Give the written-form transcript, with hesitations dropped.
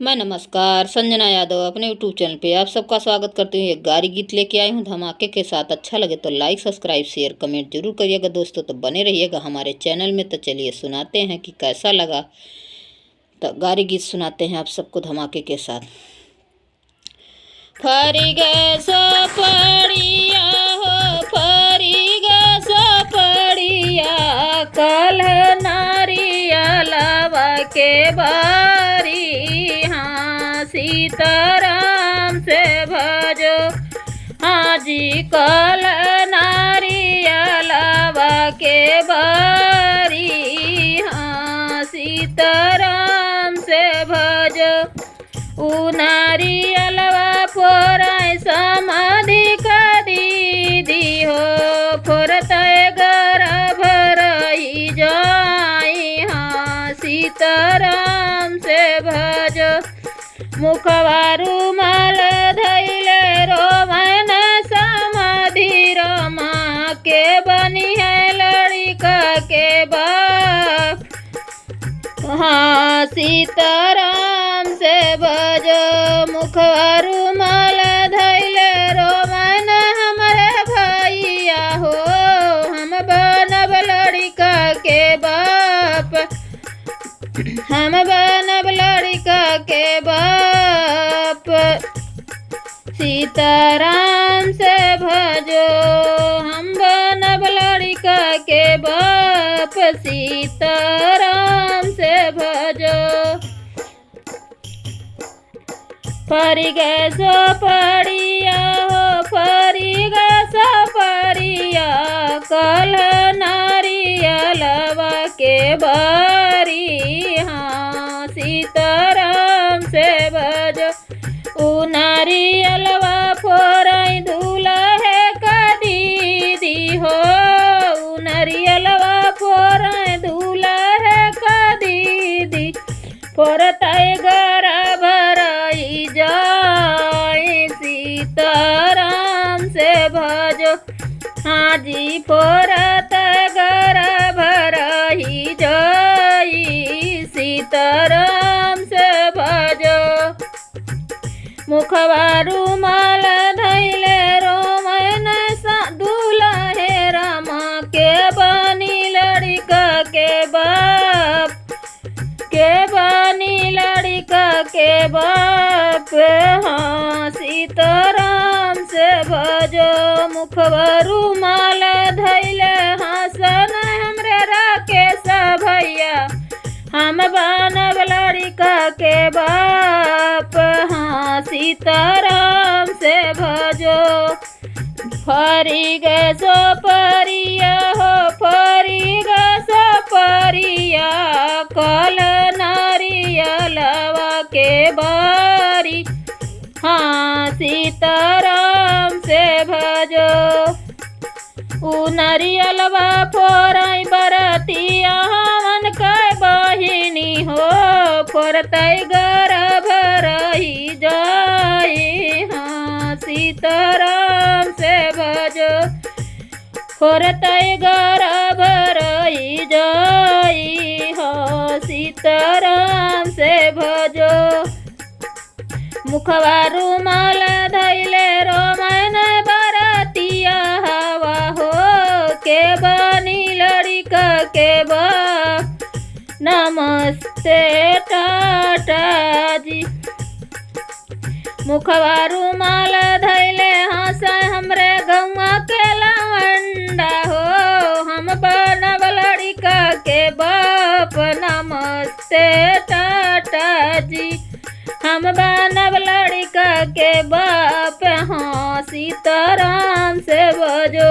मैं नमस्कार संजना यादव अपने यूट्यूब चैनल पे आप सबका स्वागत करती हूँ। एक गारी गीत लेके आई हूँ धमाके के साथ। अच्छा लगे तो लाइक सब्सक्राइब शेयर कमेंट जरूर करिएगा दोस्तों। तो बने रहिएगा हमारे चैनल में। तो चलिए सुनाते हैं कि कैसा लगा। तो गारी गीत सुनाते हैं आप सबको धमाके के साथ। फरी गए सो पड़िया हो फरी गए सो पड़िया कल नारियलवा के बारी सीताराम से भजो हाजी कल नारियलवा के बारी हाँ सीताराम से भजो उ नारियलवा फोराय समाधि का दीदी हो फोरतय गर्भ रही जाई हाँ सीताराम से भजो मुखवा रुमाल धैले रोमन समाधि रमा के बनी है लड़का के बाप हाँ सीताराम से भजो मुखवा रुमाल धैले रोमन हमारे भैया हो हम बनब लड़का के बाप हम बनब लड़का के बाप सीताराम से भजो हम बनब लड़का के बाप सीताराम से भजो फरी गए सो पड़िया हो फरी गए सो पड़िया कल नारियलवा के बारी हाँ सीताराम से भजो उ नारियलवा फोराई दुल्हे का दीदी हो उ नारियलवा फोराई दुल्हे का दीदी फोरताई गर्भ रही जाए सीताराम से भजो हाँ जी फोरत गर्भ रही जाई सीताराम से भजो मुखवा रुमाल धैले रोमन दुल्हे रमा के बनी लड़का के बाप के बनी लड़का के बाप हाँ सीताराम से भजो मुखवा रुमाल धैले हसन हमरे राकेश भैया हम बनब लड़का के बाप हाँ सीताराम से भजो फरी गए सो परिया हो फरी गए सो परिया कल नारियलवा के बारी हाँ सीताराम से भजो उ नारियलवा फोराई बरतिया हमन के बहिनी हो फोरतई गर्भ रही जाई हाँ सीताराम से भजो फोरतई गर्भ रही जाई हाँ सीताराम से भजो मुखवा रुमाल धैले रोमन बरतिया हवा हो के बनी लड़का के बाप नमस्ते टाटा जी मुखवा रुमाल धैले हंसा हमरे गौवा के लवंडा हो हम बनब लड़का के बाप नमस्ते टाटा जी हम बनब लड़का के बाप हाँ सीताराम से भजो।